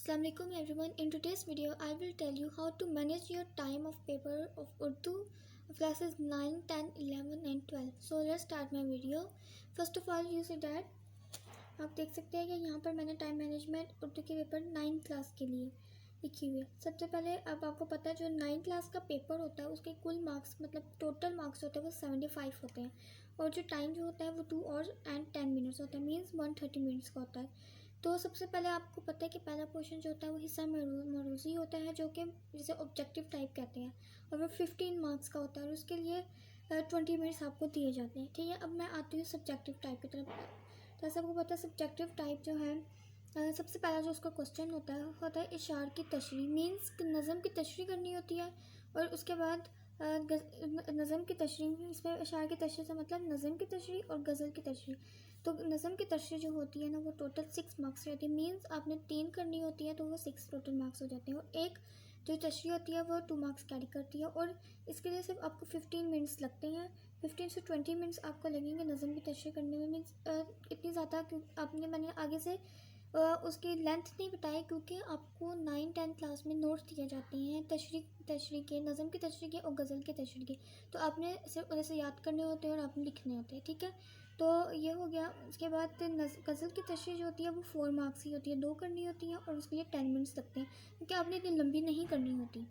Assalamu alaikum everyone. In today's video, I will tell you how to manage your time of paper of Urdu classes 9, 10, 11 and 12. So let's start my video. First of all, you see that आप देख सकते हैं कि यहाँ पर मैंने time management Urdu के paper 9 class के लिए लिखी हुई है। सबसे पहले अब आपको पता है जो 9 क्लास का पेपर होता है उसके कुल मार्क्स मतलब टोटल मार्क्स होते हैं वो 75 होते हैं और जो टाइम जो होता है वो 2 और एंड 10 मिनट्स होता है, मीन्स 130 मिनट्स का होता है। तो सबसे पहले आपको पता है कि पहला पोर्शन जो होता है वो हिस्सा मरूजी होता है जो कि जिसे ऑब्जेक्टिव टाइप कहते हैं और वो 15 मार्क्स का होता है और उसके लिए 20 मिनट्स आपको दिए जाते हैं। ठीक है, अब मैं आती हूँ सब्जेक्टिव टाइप की तरफ। तो ऐसा आपको पता है सब्जेक्टिव टाइप जो है सबसे पहला जो उसका क्वेश्चन होता है इशार की तशरीह, मीन्स नज़म की तशरीह करनी होती है और उसके बाद नज़म की तशरीह, इसमें इशार की तशरीह से मतलब नज़म की तशरीह और गज़ल की तशरीह। तो नज़म की तशरीह जो होती है ना वो टोटल 6 मार्क्स रहती है, मीन्स आपने 3 करनी होती है तो वो 6 टोटल मार्क्स हो जाते हैं और एक जो तशरीह होती है वो 2 मार्क्स कैरी करती है और इसके लिए सिर्फ आपको 15 मिनट्स लगते हैं। 15 से 20 मिनट्स आपको लगेंगे नज़म की तशरीह करने में, मीन्स इतनी ज़्यादा क्यों मैंने आगे से उसकी लेंथ नहीं बताई क्योंकि आपको 9-10 क्लास में नोट्स दिए जाते हैं तशरीह के, नज़म की तशरीह के और गज़ल के तशरीह के। तो आपने सिर्फ उन्हें से याद करने होते हैं और आपने लिखने होते हैं। ठीक है, तो ये हो गया। उसके बाद गज़ल की तशरीह जो होती है वो 4 मार्क्स की होती है, 2 करनी होती है और उसके लिए 10 मिनट्स लगते हैं क्योंकि आपने इतनी लंबी नहीं करनी होती।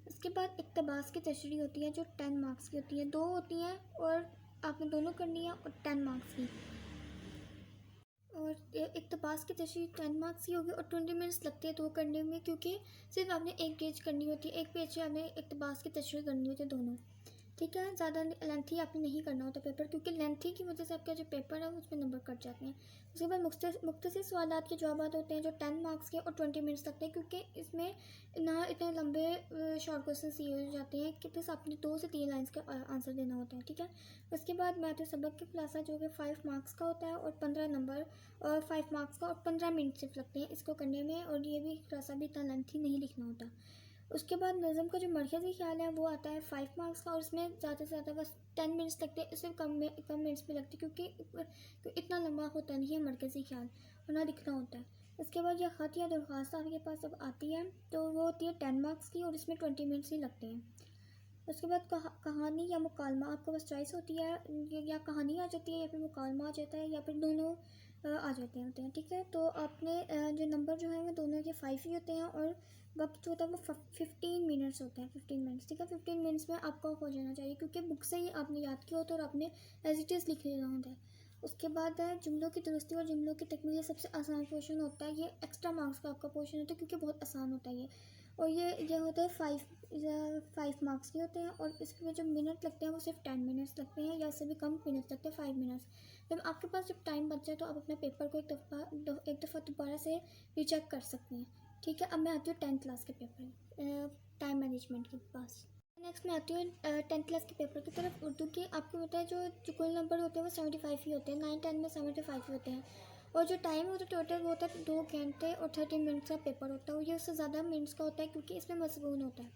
उसके बाद इक़्तिबास की तशरीह होती है जो 10 मार्क्स की होती है, 2 होती हैं और आपने दोनों करनी है और 10 मार्क्स की। और इक़्तिबास की तशरीह 10 मार्क्स की होगी और 20 मिनट्स लगते हैं 2 करने में क्योंकि सिर्फ आपने एक पेज करनी होती है, एक पेज से आपने इक़्तिबास की तशरीह करनी होती है दोनों। ठीक है, ज़्यादा लेंथी आपने नहीं करना होता पेपर क्योंकि लेंथी की वजह से आपका जो पेपर है उसमें नंबर कट जाते हैं। उसके बाद मुख्तसर सवालात के जवाब होते हैं जो 10 मार्क्स के और 20 मिनट्स लगते हैं क्योंकि इसमें ना इतने लंबे शॉर्ट क्वेश्चन दिए जाते हैं कि बस आपने 2 से 3 लाइन्स का आंसर देना होता है। ठीक है, उसके बाद मैं तो सबक की क्लास है जो कि 5 मार्क्स का होता है और 15 नंबर और 5 मार्क्स का और 15 मिनट सिर्फ लगते हैं इसको करने में और ये भी क्लास भी इतना लेंथी नहीं लिखना होता। उसके बाद नज़म का जो मरकज़ी ख्याल है वो आता है 5 मार्क्स का और उसमें ज़्यादा से ज़्यादा बस 10 मिनट्स लगते हैं, इससे कम मिनट्स में लगते हैं क्योंकि इतना लंबा होता नहीं है मरकज़ी ख्याल और ना लिखना होता है। उसके बाद यह ख़त या दरख्वास्त आपके पास जब आती है तो वो होती है 10 मार्क्स की और इसमें 20 मिनट्स ही लगते हैं। उसके बाद कहानी या मुकालमा आपको बस चॉइस होती है, या कहानी आ जाती है या फिर मुकालमा आ जाता है या फिर दोनों आ जाते हैं। ठीक है, तो आपने जो नंबर जो है वो दोनों के 5 ही होते हैं और वक्त जो होता है वो 15 मिनट्स होता है, 15 मिनट्स। ठीक है, 15 मिनट्स में आपको हो जाना चाहिए क्योंकि बुक से ही आपने याद किया होता है और आपने एज इट इज़ लिख लेना होता है। उसके बाद है जुमलों की दुरुस्ती और जुमलों की तकमील, ये सबसे आसान पोर्शन होता है, ये एक्स्ट्रा मार्क्स का आपका पोर्शन होता है क्योंकि बहुत आसान होता है ये। और ये होता है 5 मार्क्स के होते हैं और इसमें जो मिनट लगते हैं वो सिर्फ 10 मिनट्स लगते हैं या इससे भी कम मिनट्स लगते हैं, 5 मिनट्स। जब आपके पास जब टाइम बच जाए तो आप अपने पेपर को एक दफ़ा दोबारा से रीचेक कर सकते हैं। ठीक है, अब मैं आती हूँ 10th क्लास के पेपर टाइम मैनेजमेंट के पास। नेक्स्ट मैं आती हूँ 10th क्लास के पेपर की तरफ। उर्दू के आपको पता है जो कुल नंबर होते हैं वो 75 ही होते हैं, 9-10 में 75 ही होते हैं और जो टाइम होता है टोटल वो होता है 2 घंटे और 30 मिनट्स का पेपर होता है और ये उससे ज़्यादा मिनट्स का होता है क्योंकि इसमें मज़मून होता है।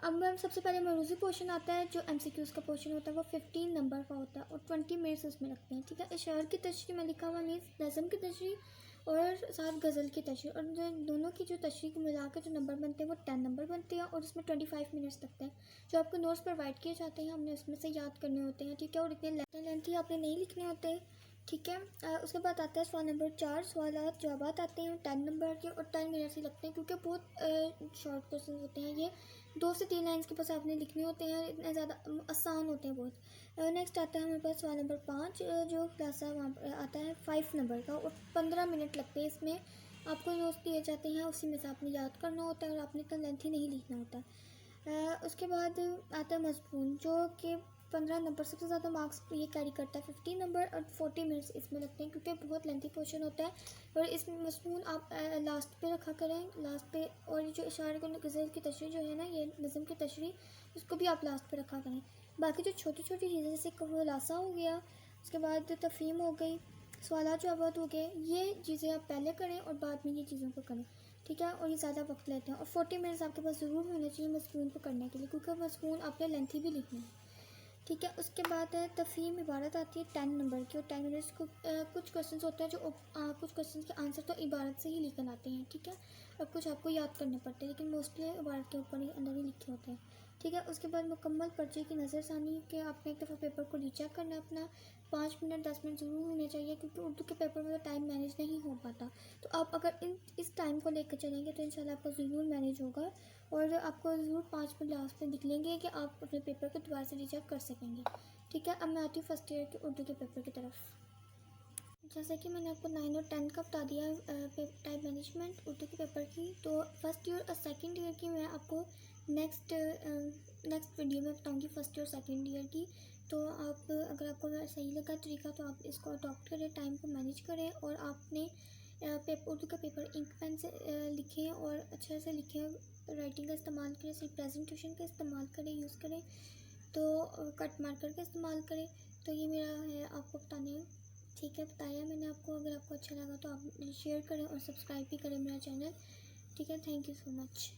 अब मैम सबसे पहले मरूज़ी पोर्शन आता है जो MCQs का पोर्शन होता है वो 15 नंबर का होता है और 20 मिनट्स उसमें लगते हैं। ठीक है, इशार की तशरीह में लिखा हुआ मीन्स नज़म की तशरीह और साथ गज़ल की तशरीह और जो दोनों की जो तशरीह को मिला के जो नंबर बनते हैं वो 10 नंबर बनते हैं और उसमें 25 मिनट्स लगते हैं। जो आपको नोट्स प्रोवाइड किए जाते हैं हमने उसमें से याद करने होते हैं। ठीक है, और इतने लेंथी आपने नहीं लिखने होते। ठीक है, उसके बाद आता है सवाल नंबर 4। सवालात जवाबात आते हैं 10 नंबर के और 10 मिनट्स ही लगते हैं क्योंकि बहुत शॉर्ट क्वेश्चन होते हैं, ये 2 से 3 लाइन्स के पास आपने लिखने होते हैं, इतने ज़्यादा आसान होते हैं बहुत। नेक्स्ट आता है हमारे पास सवाल नंबर 5 जो क्लास है वहाँ पर आता है 5 नंबर का और 15 मिनट लगते हैं। इसमें आपको नोट्स दिए जाते हैं उसी में से आपने याद करना होता है और आपने इतना लेंथी नहीं लिखना होता। उसके बाद आता है मज़मून जो कि 15 नंबर सबसे ज़्यादा मार्क्स ये कैरी करता है, 15 नंबर और 40 मिनट्स इसमें लगते हैं क्योंकि बहुत लेंथी पोर्शन होता है और इसमें मज़मून आप लास्ट पे रखा करें, लास्ट पे। और जो इशारे को गज़ल की तशरीह जो है ना, ये नज़म की तशरीह, उसको भी आप लास्ट पे रखा करें। बाकी जो छोटी छोटी चीज़ें जैसे खुलासा हो गया, उसके बाद तफ़हीम हो गई, सवाल जवाब हो गए, ये चीज़ें आप पहले करें और बाद में ये चीज़ों को करें। ठीक है, और ये ज़्यादा वक्त लेते हैं और 40 मिनट्स आपके पास ज़रूर होने चाहिए मज़मून को करने के लिए क्योंकि मज़मून आपने लेंथी भी लिखना है। ठीक है। उसके बाद है तफ़हीम इबारत आती है 10 नंबर की, और 10 मिनट्स को कुछ क्वेश्चन होते हैं जो कुछ क्वेश्चन के आंसर तो इबारत से ही लिखन आते हैं। ठीक है, और कुछ आपको याद करने पड़ते हैं, लेकिन मोस्टली इबारत के ऊपर ही अंदर ही लिखे होते हैं। ठीक है। उसके बाद मुकम्मल पर्चे की नज़रसानी के आपने एक दफ़ा पेपर को रीचेक करना है अपना। 5 मिनट 10 मिनट ज़रूर होने चाहिए, क्योंकि उर्दू के पेपर में तो टाइम मैनेज नहीं हो पाता। तो आप अगर इस टाइम को लेकर चलेंगे तो इंशाल्लाह आपका ज़रूर मैनेज होगा, और आपको ज़रूर 5 मिनट लास्ट में दिखलेंगे कि आप अपने पेपर को दोबारा से रीचेक कर सकेंगे। ठीक है। अब मैं आती हूँ फर्स्ट ईयर के उर्दू के पेपर की तरफ। जैसे कि मैंने आपको 9 और 10 का बता दिया टाइम मैनेजमेंट उर्दू के पेपर की, तो फर्स्ट ईयर और सेकंड ईयर की मैं आपको नेक्स्ट वीडियो में बताऊंगी, फर्स्ट ईयर सेकंड ईयर की। तो आप अगर आपको सही लगा तरीका तो आप इसको अडॉप्ट करें, टाइम को मैनेज करें, और आपने उर्दू का पेपर इंक पेन से लिखें और अच्छे से लिखें, राइटिंग का इस्तेमाल करें, सिर्फ प्रेजेंटेशन का इस्तेमाल करें, यूज़ करें, तो कट मार्कर का इस्तेमाल करें। तो ये मेरा है आपको बताने। ठीक है, बताया मैंने आपको। अगर आपको अच्छा लगा तो आप शेयर करें और सब्सक्राइब भी करें मेरा चैनल। ठीक है, थैंक यू सो मच।